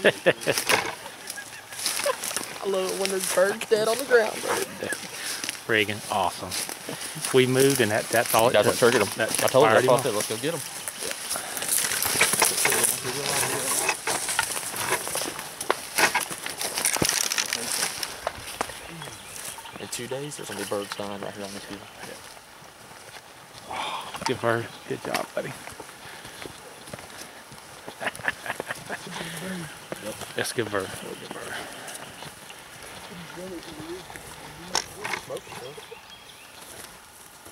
I love it when there's birds dead on the ground. Friggin' awesome. We moved and that's all it took. That's what triggered them. That I told you, fired him let's go get them. In 2 days, there's gonna be birds dying right here on this field. Oh, good bird. Good job, buddy. Yep. That's a good bird. Good bird.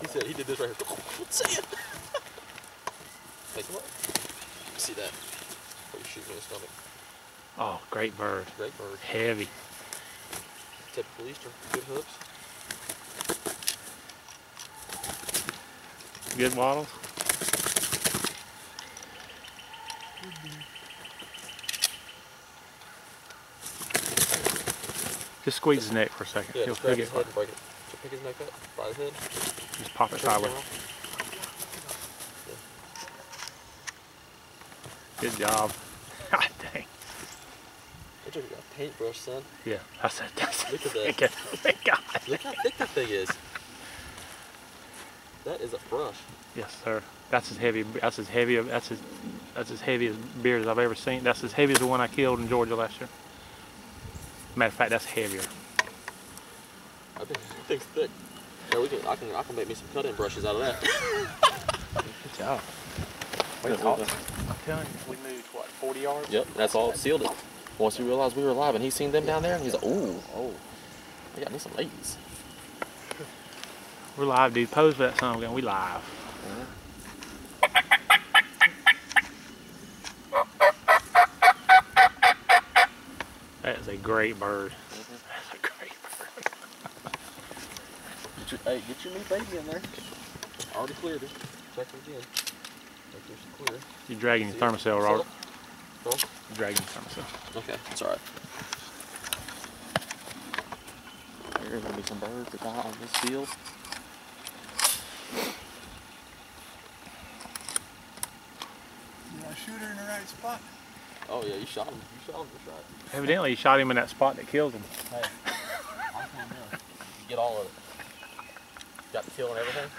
He said he did this right here. Let's see it. Take him up. See that? Before you shoot me in the stomach. Oh, great bird. Great bird. Heavy. Typical Eastern. Good hooks. Good waddles. Just squeeze his neck for a second. Yeah, He'll just grab get his head and break it. So pick his neck up by his head. Just pop it sideways. Good job. God dang. They took a paintbrush, son. Yeah, that's it. Look at that. God. Look how thick that thing is. That is a brush. Yes, sir. That's as heavy. That's as heavy as beard as I've ever seen. That's as heavy as the one I killed in Georgia last year. Matter of fact, that's heavier. I think that thing's thick. Yeah, I can make me some cut-in brushes out of that. Good job. I'm telling you, we moved what, 40 yards? Yep, that's all sealed it. Once he realized we were live and he seen them down there, and he's like, oh, I got me some ladies. We're live, dude. Pose for that son of a gun. We live. That is a great bird. That's a great bird. Hey, get your new baby in there. Already cleared it. Check it again. Make sure she's clear. You're dragging your thermocell, Robert. Huh? You're dragging your thermocell. Okay, it's alright. There's gonna be some birds that die on this field. Did I shoot her in the right spot? Oh yeah, you shot him. You shot him. You shot him. Evidently, you shot him in that spot that killed him. Hey, you get all of it. Got the kill and everything.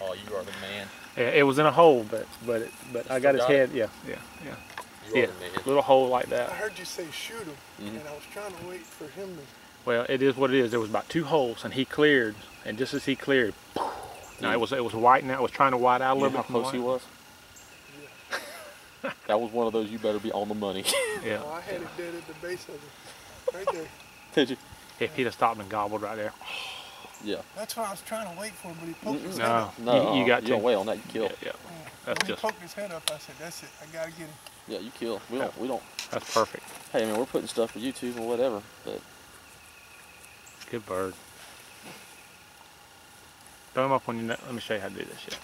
Oh, you are the man. Yeah, it was in a hole, but I got his head. Yeah. You Yeah, are the man. little hole like that. I heard you say shoot him, and I was trying to wait for him to... Well, it is what it is. There was about 2 holes, and he cleared, and just as he cleared, now it was whiting out. It was trying to white out a little bit. How close he was? That was one of those. You better be on the money. Yeah. Oh, I had it dead at the base of it, right there. Did you? If he'd have stopped and gobbled right there. Yeah. That's what I was trying to wait for, but he poked his head No, up. No, you got you don't to. wait on that. You kill. Yeah. When That's he poked his head up, I said, "That's it. I gotta get him." Yeah, you kill. We don't. That's perfect. Hey, I mean, we're putting stuff for YouTube and whatever, but Good bird. Throw him up on your net. Let me show you how to do this shit.